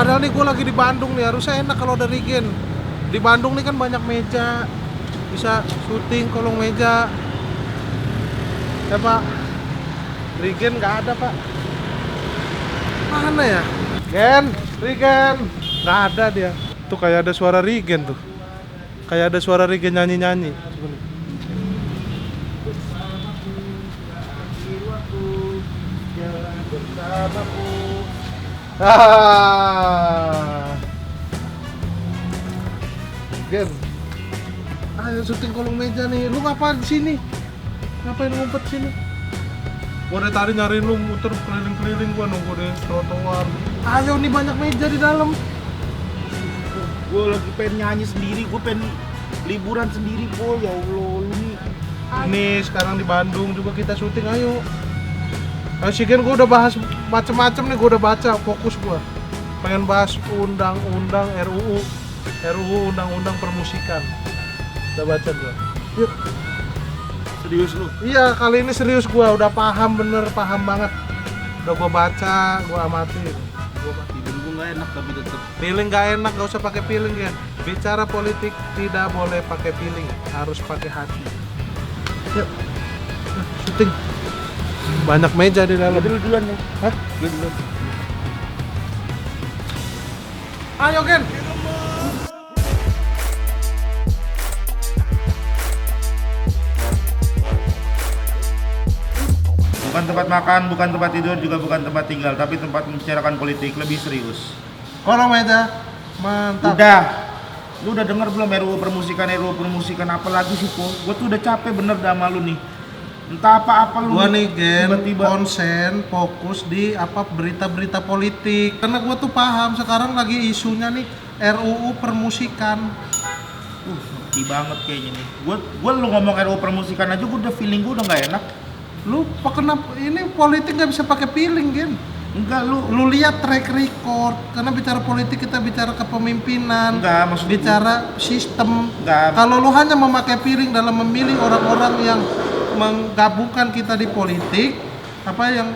padahal nih gue lagi di Bandung nih, harusnya enak kalau ada Regen. Di Bandung nih kan banyak meja, bisa syuting kolong meja. Ya Pak, Regen nggak ada Pak. Mana ya? Regen, nggak ada dia. Tuh kayak ada suara Regen tuh. Kayak ada suara Regen nyanyi-nyanyi. Gen, ayo syuting kolong meja nih. Lu ngapain di sini? Ngapain ngumpet sini? Gua dari tadi nyariin lu, muter keliling-keliling, gua nunggu di trotoar. Ayo nih, banyak meja di dalam. Gue lagi pengen nyanyi sendiri, gue pengen liburan sendiri, Pol. Ya Allah, lu nih. Nih sekarang di Bandung juga kita syuting, ayo. Ayo sih Gen, gua udah bahas macem-macem nih, gua udah baca, fokus gua. Pengen bahas undang-undang RUU undang-undang permusikan. Udah baca gua. Yuk. Serius lu? Iya, kali ini serius gua, udah paham banget. Udah gua baca, gua amatin. Hidung gue gak enak tapi tetep. Feeling gak enak, gak usah pakai feeling ya. Bicara politik tidak boleh pakai feeling, harus pakai hati. Yuk, syuting. Banyak meja di dalam. Dulu duluan ya. Hah? Gue duluan. Ayo Gen. Bukan tempat makan, bukan tempat tidur, juga bukan tempat tinggal, tapi tempat membicarakan politik lebih serius. Kolong meja, mantap. Udah, lu udah denger belum RUU permusikan apa lagi sih, Po? Gue tuh udah capek bener dah sama lu nih. Entah apa lu. Gua nih Gen, tiba-tiba konsen, fokus di berita-berita politik. Karena gua tuh paham sekarang lagi isunya nih RUU permusikan. ngerti banget kayaknya nih. Gue lu ngomong RUU permusikan aja, gue udah feeling gue udah nggak enak. Lu kenapa ini politik nggak bisa pakai feeling Gen? Enggak, Lu lihat track record, karena bicara politik kita bicara kepemimpinan, enggak maksud bicara sistem. Enggak. Kalau lu hanya memakai feeling dalam memilih orang-orang yang menggabungkan kita di politik, apa yang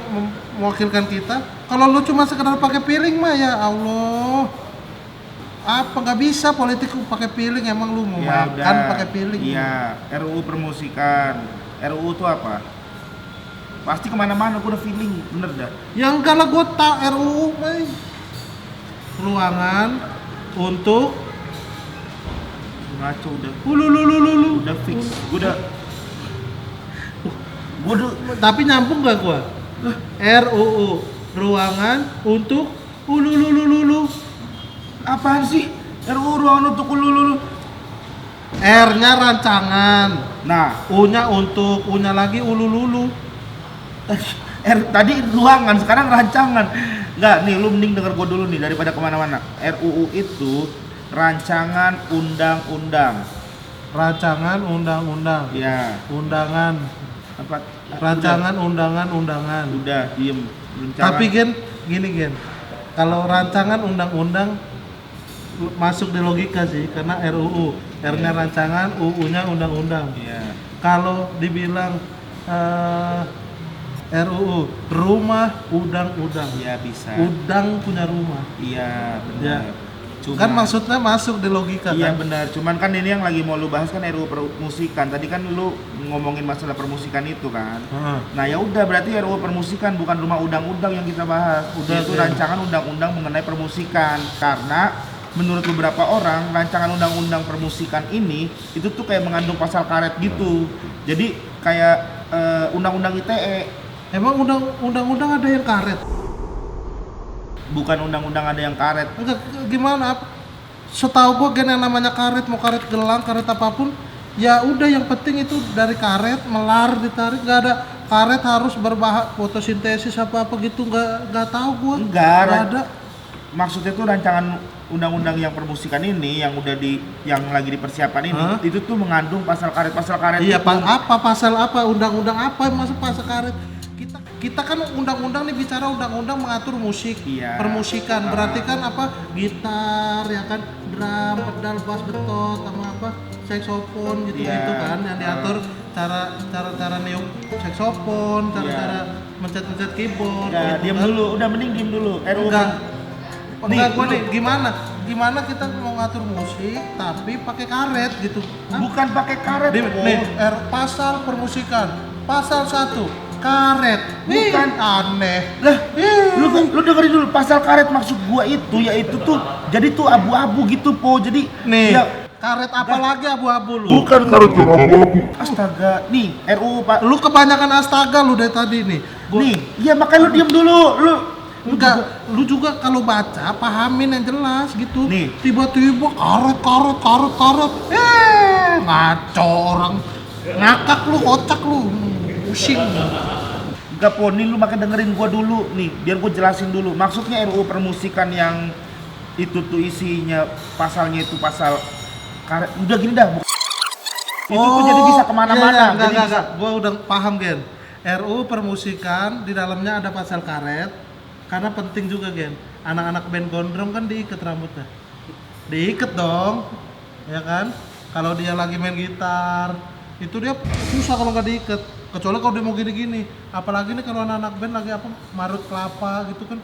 mewakilkan kita, kalau lu cuma sekedar pakai feeling mah ya Allah, apa nggak bisa politik pakai feeling? Emang lu mau ya makan pakai feeling? Iya, RUU permusikan. RUU itu apa? Pasti kemana-mana, gue udah feeling, bener dah. Yang enggak lah, gue tak RUU may. Ruangan untuk Ngaco udah. Lu. Udah fix. Gue udah Tapi nyambung gak gua? RUU ruangan untuk ululululu. apaan sih? RUU ruangan untuk ulululu. R-nya rancangan. Nah, U-nya untuk, U-nya lagi ulululu. tadi ruangan, sekarang rancangan. Enggak, nih lu mending denger gue dulu nih daripada kemana-mana. RUU itu rancangan undang-undang. Rancangan undang-undang. Ya. Undangan. Apa? Rancangan undangan-undangan. Udah diem. Tapi Gen, gini Gen. Kalau rancangan undang-undang masuk di logika sih, karena RUU. R-nya rancangan, UU-nya undang-undang. Iya. Kalau dibilang RUU rumah udang-udang, Ya bisa. udang punya rumah, Iya, ya. benar. Kan maksudnya masuk di logika Iya kan? benar, cuman kan ini yang lagi mau lu bahas kan RUU permusikan. Tadi kan lu ngomongin masalah permusikan itu kan. Nah ya udah, berarti RUU permusikan bukan rumah udang-udang yang kita bahas. Udah, itu ya. rancangan undang-undang mengenai permusikan. Karena menurut beberapa orang rancangan undang-undang permusikan ini itu tuh kayak mengandung pasal karet gitu. Jadi kayak undang-undang ITE. Emang undang-undang ada yang karet? Bukan undang-undang ada yang karet. Enggak, gimana? Setahu gua Gen, yang namanya karet, mau karet gelang, karet apapun, ya udah yang penting itu dari karet melar ditarik, nggak ada karet harus berbahan fotosintesis apa gitu, nggak tahu gua. Enggak ada. Maksudnya tuh rancangan undang-undang yang permusikan ini yang lagi dipersiapkan ini, itu tuh mengandung pasal karet Iya, itu. pasal apa, undang-undang apa yang masuk pasal karet? Kita kan undang-undang nih bicara undang-undang mengatur musik, Iya. permusikan, berarti kan apa, gitar ya kan, drum, pedal, bass, betot, sama apa, saksofon gitu kan, yang diatur cara niup saksofon, cara mencet keyboard. Ya, gitu diam kan. dulu, udah mending diam dulu. RUU Enggak. Enggak, gua nih gimana kita mau ngatur musik tapi pakai karet gitu. Bukan pakai karet, Nih, pasal permusikan. Pasal 1, karet. Bukan aneh. Lah, lu dengerin dulu, pasal karet maksud gua itu yaitu tuh jadi tuh abu-abu gitu po. Jadi Nih, ya, karet apa lagi abu-abu lu? bukan karet abu-abu. Astaga, nih RUU Pak. Lu kebanyakan astaga lu dari tadi nih. Nih, iya makanya lu diem dulu. Enggak, lu juga kalau baca pahamin yang jelas gitu. Nih. Tiba-tiba karet. Ngaco orang. Ngakak lu, kocak lu. Pusing. Enggak po, nih lu makin dengerin gua dulu nih, biar gua jelasin dulu. Maksudnya RUU permusikan yang itu tuh isinya pasalnya itu pasal karet. Udah gini dah. Itu tuh jadi bisa kemana-mana. Iya, Jadi enggak. Gua udah paham, Gen. RUU permusikan di dalamnya ada pasal karet. Karena penting juga, Gen. Anak-anak band gondrong kan diikat rambutnya. Diikat dong. Ya kan? Kalau dia lagi main gitar, itu dia susah kalau nggak diikat. Kecuali kalau dia mau gini-gini. Apalagi nih kalau anak-anak band lagi marut kelapa gitu kan.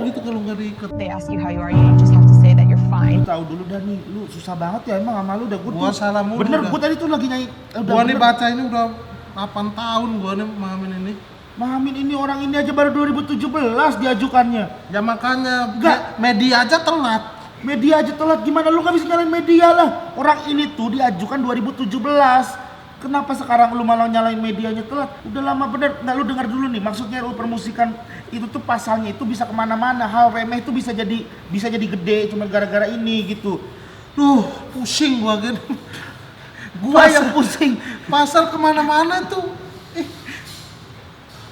Gitu kalau nggak diikat. They ask you how you are, you just have to say that you're fine. lu tahu dulu dah nih, lu susah banget ya emang sama lu udah Gua salah mulu Bener, dah. gua tadi tuh lagi nyanyi. Gua nih baca ini udah 8 tahun gua nih mahamin ini. Mahamin ini orang ini aja baru 2017 diajukannya. Ya makanya Enggak. media aja telat. Media aja telat, gimana lu gak bisa nyalain media lah? Orang ini tuh diajukan 2017. Kenapa sekarang lu malah nyalain medianya telat? Udah lama bener, nggak lu dengar dulu nih. Maksudnya RUU permusikan itu tuh pasalnya itu bisa kemana-mana. Hal remeh itu bisa jadi gede cuma gara-gara ini gitu. Pusing gua kan. Gua yang pusing. Pasal kemana-mana tuh.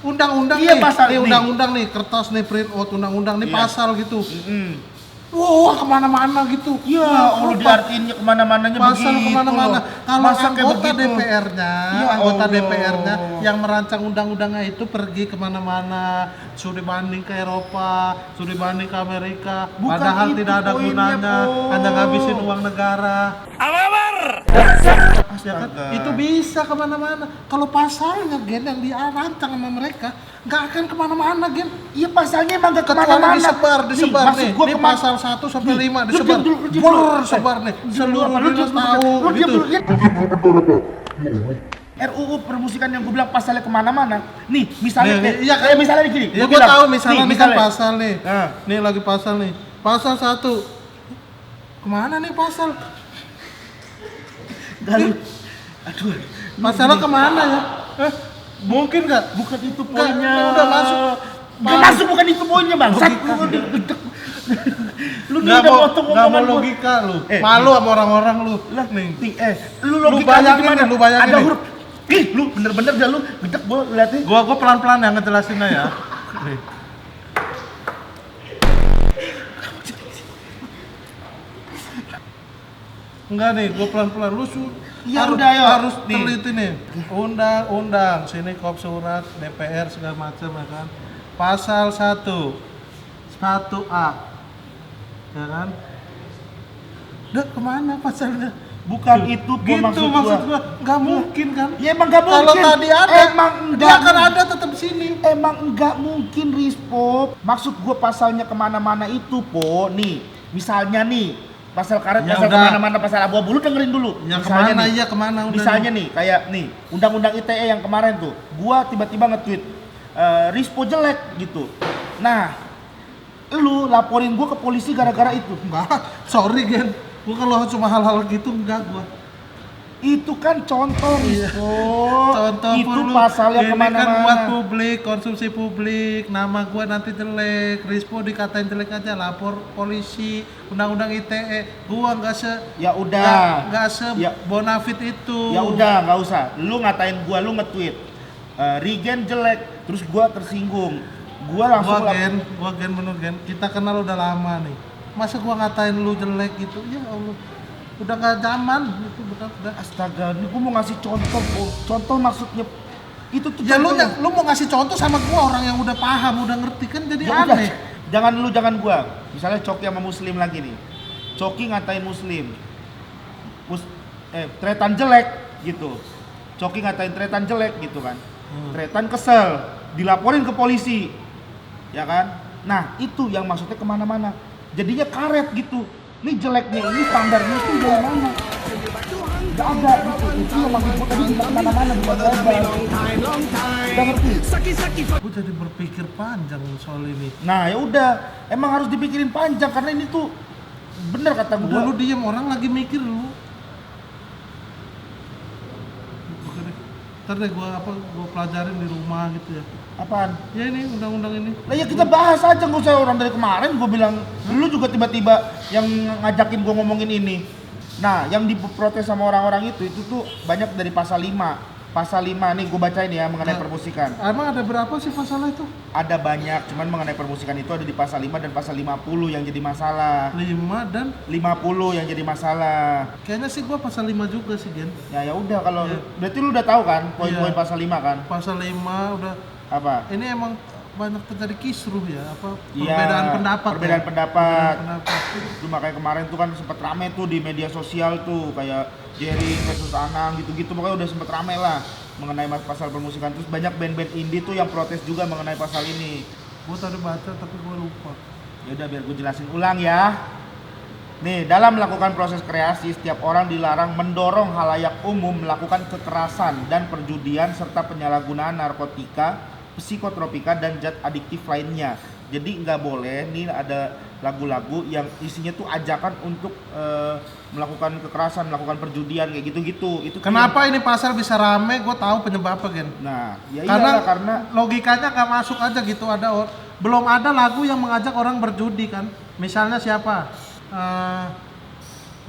Undang-undang Iya, nih, pasal nih. undang-undang nih, kertas nih print out undang-undang nih Iya. pasal gitu. Mm-mm. Wah, kemana-mana gitu. Ya, Allah diartiinnya kemana-mananya begitu. Pasal kemana-mana. Kalau Masa kayak anggota begitu? DPR-nya, Ya anggota Allah. DPR-nya yang merancang undang-undangnya itu pergi kemana-mana, suruh dibanding ke Eropa, suruh dibanding ke Amerika, Bukan padahal itu tidak ada poinnya, gunanya, Po. hanya ngabisin uang negara. Ya kan? Astaga. Itu bisa kemana-mana. Kalau pasalnya Gen yang dirancang sama mereka nggak akan kemana-mana Gen. Iya pasalnya emang gak Kecuali kemana-mana. disebar maksud nih. gua Ini kemana- pasal 1 sampai Nih, 5 lu disebar. diam dulu, lu diam dulu. Sebar nih. Seluruh Lu dunia diam dulu, tahu lu diam gitu. dulu, ya. RUU permusikan yang gue bilang pasalnya kemana-mana. Nih, misalnya Nih, kayak, iya kan? kayak misalnya gini. Ya gua gua bilang, tahu misalnya nih kan pasal nih. Nah. Nih lagi pasal nih. Pasal 1. Kemana nih pasal? Galuh. Aduh. Masalah kemana ya? Mungkin nggak? Bukan itu Nggak, poinnya. udah masuk. Gak masuk, bukan itu poinnya, Bang. Lu Nggak udah mau, potong nggak mau omongan gua. logika lu. Eh, Malu sama orang-orang lu. Lah, Nih. lu Lu logika bayangin gimana? nih, lu bayangin Ada nih. huruf. Ih, lu bener-bener dah lu gedek gua liatin. Gua pelan-pelan ya ngejelasinnya ya. Nih. Enggak nih, gua pelan-pelan lu Ya udah, ayo. harus Nih. teliti nih. Undang-undang, sini kop surat DPR segala macam ya kan. Pasal 1 1A. Ya kan? Udah kemana pasalnya? Bukan itu gua Gitu maksud gua, nggak mungkin kan? Ya emang gak mungkin. Kalau tadi ada, emang dia enggak akan ada tetap di sini. Emang enggak mungkin, Rispo. Maksud gua pasalnya kemana-mana itu, Po. Nih, misalnya nih, pasal karet, Ya pasal udah. kemana-mana, pasal abu-abu. Lu dengerin dulu. Ya Misalnya kemana nih, iya kemana udah. Misalnya nih, kayak nih, undang-undang ITE yang kemarin tuh, gua tiba-tiba nge-tweet, Rispo jelek gitu. Nah, lu laporin gua ke polisi gara-gara itu. Enggak, sorry Gen. Gua kalau cuma hal-hal gitu enggak gua. Itu kan contoh, Rispo. Contoh itu pun lu, pasal yang ini kan buat kemana-mana. publik, konsumsi publik. Nama gua nanti jelek, Rispo dikatain jelek aja, lapor polisi. Undang-undang ITE, gua enggak Ya udah. enggak se Ya. bonafit itu. Ya udah, nggak usah. Lu ngatain gua, lu nge-tweet Regen jelek, terus gua tersinggung. Gua langsung Gua Gen menurut Gen, kita kenal udah lama nih. Masa gua ngatain lu jelek gitu? Ya Allah. Udah nggak zaman itu udah. astaga, ini gua mau ngasih contoh, Po. Contoh maksudnya itu tuh Ya contohnya. lu mau ngasih contoh sama gua orang yang udah paham, udah ngerti kan jadi Ya udah, aneh. jangan gua. Misalnya Coki sama Muslim lagi nih. Coki ngatain Muslim. Tretan jelek gitu. Coki ngatain Tretan jelek gitu kan. Tretan kesel, dilaporin ke polisi. Ya kan? Nah itu yang maksudnya kemana-mana. Jadinya karet gitu. Ini jeleknya ini standarnya itu dari mana? Gak ada gitu. Itu yang maksud gue tadi bisa kemana-mana bukan lebar. Udah ngerti? Gue jadi berpikir panjang soal ini. Nah ya udah, emang harus dipikirin panjang karena ini tuh bener kata gue. Udah lu diem, orang lagi mikir lu. Oke deh. Ntar deh gua pelajarin di rumah gitu ya. Apaan? Ya ini undang-undang ini. Lah ya kita bahas aja, nggak usah orang dari kemarin gue bilang. Lu juga tiba-tiba yang ngajakin gue ngomongin ini. Nah yang diprotes sama orang-orang itu tuh banyak dari pasal 5. Pasal 5 nih gue bacain ya mengenai permusikan. Emang ada berapa sih pasalnya itu? Ada banyak, cuman mengenai permusikan itu ada di pasal 5 dan pasal 50 yang jadi masalah. 5 dan 50 yang jadi masalah. kayaknya sih gua pasal 5 juga sih, Gen. Ya udah kalau Iya. berarti lu udah tahu kan poin-poin Iya. pasal 5 kan? Pasal 5 udah Apa? ini emang banyak terjadi kisruh ya, apa Iya, perbedaan pendapat. perbedaan ya? pendapat. Perbedaan pendapat. Itu makanya kemarin tuh kan sempet rame tuh di media sosial tuh kayak Jerry versus Anang gitu-gitu, pokoknya udah sempet rame lah mengenai pasal permusikan. Terus banyak band-band indie tuh yang protes juga mengenai pasal ini. Gua tadi baca tapi gua lupa. Ya udah biar gue jelasin ulang ya. Nih, dalam melakukan proses kreasi, setiap orang dilarang mendorong halayak umum melakukan kekerasan dan perjudian serta penyalahgunaan narkotika, psikotropika dan zat adiktif lainnya. Jadi nggak boleh nih ada lagu-lagu yang isinya tuh ajakan untuk melakukan kekerasan, melakukan perjudian kayak gitu-gitu. Itu tuh Kenapa ini pasal bisa rame? Gua tahu penyebabnya, Gen. Nah, ya Karena iyalah karena logikanya nggak masuk aja gitu. Belum ada lagu yang mengajak orang berjudi kan. Misalnya siapa?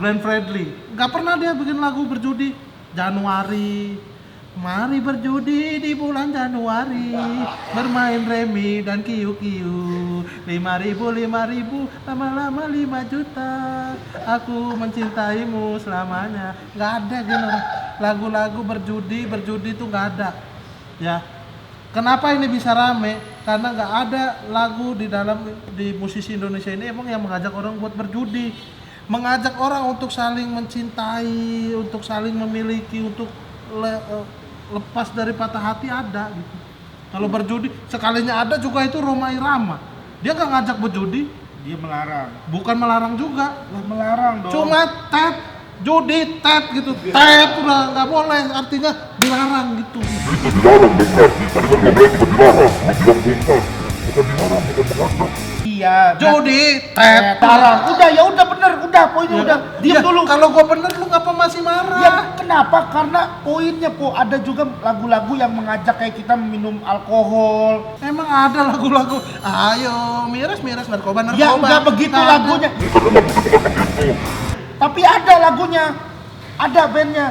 Glenn Fredly. Nggak pernah dia bikin lagu berjudi. Januari. Mari berjudi di bulan Januari, bermain remi dan kiu-kiu. 5.000, lama-lama 5 juta. Aku mencintaimu selamanya. Nggak ada gitu lagu-lagu berjudi itu nggak ada. Ya. Kenapa ini bisa rame? Karena nggak ada lagu di musisi Indonesia ini emang yang mengajak orang buat berjudi, mengajak orang untuk saling mencintai, untuk saling memiliki, untuk lepas dari patah hati ada gitu. Kalau berjudi sekalinya ada juga itu Rhoma Irama. Dia nggak ngajak berjudi, dia melarang. bukan melarang juga. Lah melarang dong. Cuma judi gitu. Udah nggak boleh, artinya dilarang gitu. Iya. Judi Larang. Udah ya udah bener, udah poinnya Ya, udah. Diam ya, dulu. Kalau gua bener lu ngapa masih marah? Ya kenapa? Karena poinnya po ada juga lagu-lagu yang mengajak kayak kita minum alkohol. Emang ada lagu-lagu, ayo miras narkoba. Ya enggak begitu Nggak ada. lagunya. Tapi ada lagunya, ada bandnya.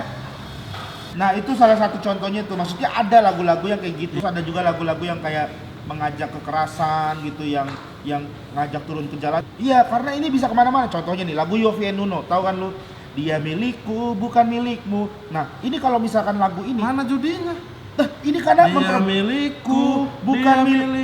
Nah itu salah satu contohnya tuh, maksudnya ada lagu-lagu yang kayak gitu. Terus ada juga lagu-lagu yang kayak mengajak kekerasan gitu, yang ngajak turun ke jalan. Iya karena ini bisa kemana-mana. Contohnya nih lagu Yovie and Nuno, tahu kan lu? Dia milikku bukan milikmu. Nah ini kalau misalkan lagu ini, Mana judinya? ini karena Dia milikku, bukan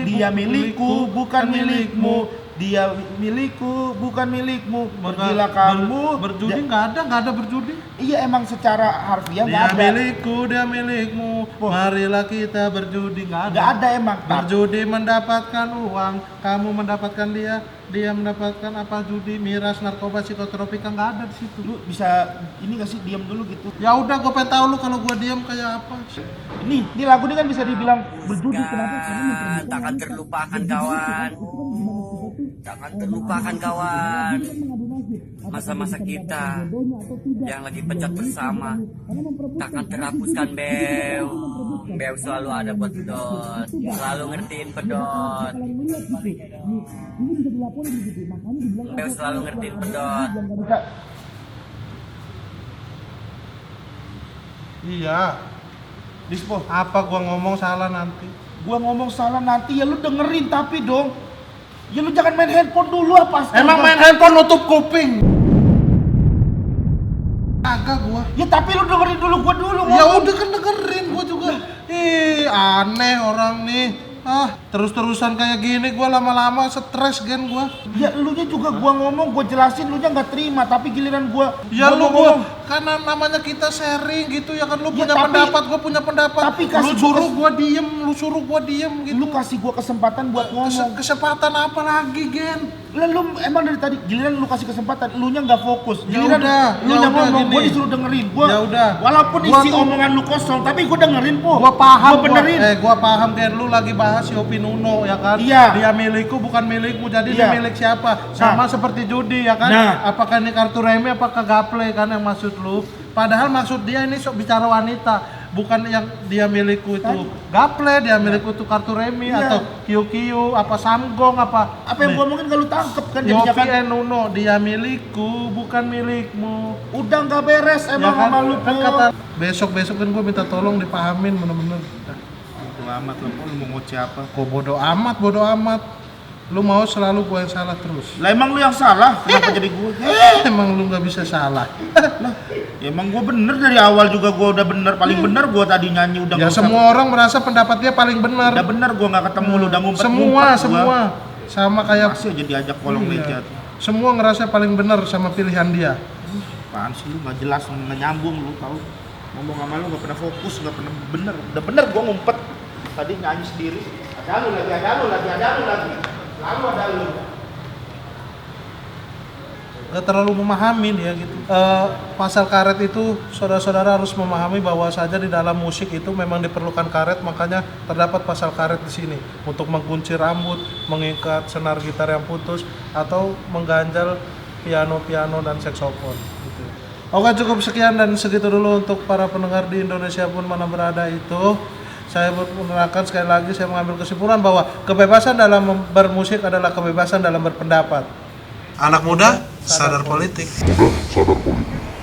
dia milikku bukan milikmu. Dia milikku bukan milikmu. Pergilah kamu. Berjudi nggak ada berjudi. Iya emang secara harfiah nggak Dia ada. milikku, dia milikmu. Marilah kita berjudi, nggak ada. Nggak ada emang. Berjudi mendapatkan uang, kamu mendapatkan dia mendapatkan apa judi, miras, narkoba, psikotropika, nggak ada di situ. Lu bisa ini nggak sih diam dulu gitu. Ya udah, gue pengen tahu lu kalau gue diam kayak apa. Ini lagu ini kan bisa dibilang berjudi. Kenapa? Karena Takkan terlupakan kawan. Takkan terlupakan kawan. Masa-masa kita yang lagi pecat bersama. Takkan terhapuskan Bew. Bew selalu ada buat pedot. Selalu ngertiin pedot. Bew selalu ngertiin pedot. Iya. Dispo, Apa gua ngomong salah nanti? gua ngomong salah nanti ya lu dengerin tapi dong. Ya lu jangan main handphone dulu apa? Emang main handphone nutup kuping? Agak gua. Ya tapi lu dengerin dulu gua dulu. Ya ngomong. udah kan dengerin gua juga. Aneh orang nih. Terus-terusan kayak gini gua lama-lama stres Gen gua. Ya elunya juga gua ngomong, gua jelasin, lu nya nggak terima, tapi giliran gua Ya lu ngomong, karena namanya kita sharing gitu ya kan, lu Ya, punya tapi- pendapat, gua punya pendapat. tapi Lu kasih suruh gua diem, lu suruh gua diem gitu. Lu kasih gua kesempatan buat ngomong. Kesempatan apa lagi, Gen? Lu emang dari tadi giliran lu kasih kesempatan, lu nya nggak fokus. Ya Giliran udah, lu ya nya udah, ngomong, gua gini. disuruh dengerin. Gua Ya udah. walaupun Gua isi tuh- omongan lu kosong, tapi gua dengerin po. Gua paham, Gua benerin. Gua paham, Gen. Lu lagi bahas si Opin Uno ya kan? Iya. Dia milikku bukan milikmu, jadi Iya. dia milik siapa? Sama seperti judi ya kan? Nah. Apakah ini kartu remi, apakah gaple kan yang maksud lu? Padahal maksud dia ini sok bicara wanita. Bukan yang dia milikku itu gaple, dia milikku itu kartu remi Iya. atau kiu-kiu, apa samgong, apa Apa yang gua omongin kalau tangkep kan jadinya Yopi kan. Uno, dia milikku bukan milikmu. Udah nggak beres emang Ya kan? sama lu Kan po. kata besok kan gue minta tolong dipahamin bener-bener. Bodo amat lah, po, lu mau ngoceh apa? Kok bodo amat. Lu mau selalu gue yang salah terus. Lah emang lu yang salah, kenapa jadi gua? Emang lu nggak bisa salah. Ya emang gua bener dari awal juga, gua udah bener, paling bener gua tadi nyanyi udah Ya nggak usah- semua orang merasa pendapat dia paling benar. udah bener gua nggak ketemu lu udah ngumpet Semua sama kayak masih aja diajak kolong Iya. meja. Semua ngerasa paling benar sama pilihan dia. Apaan sih lu, nggak jelas, nggak nyambung lu tahu. Ngomong sama lu nggak pernah fokus, nggak pernah bener. Udah bener gua ngumpet tadi nyanyi sendiri. Ada lu lagi. Lalu ada lu. Gak terlalu memahami dia gitu. Pasal karet itu saudara-saudara harus memahami bahwa saja di dalam musik itu memang diperlukan karet, makanya terdapat pasal karet di sini untuk mengkunci rambut, mengikat senar gitar yang putus, atau mengganjal piano dan saksofon. Gitu. Oke, cukup sekian dan segitu dulu untuk para pendengar di Indonesia pun mana berada itu. Saya menerangkan sekali lagi, saya mengambil kesimpulan bahwa kebebasan dalam bermusik adalah kebebasan dalam berpendapat. Anak muda sadar politik. Sadar politik.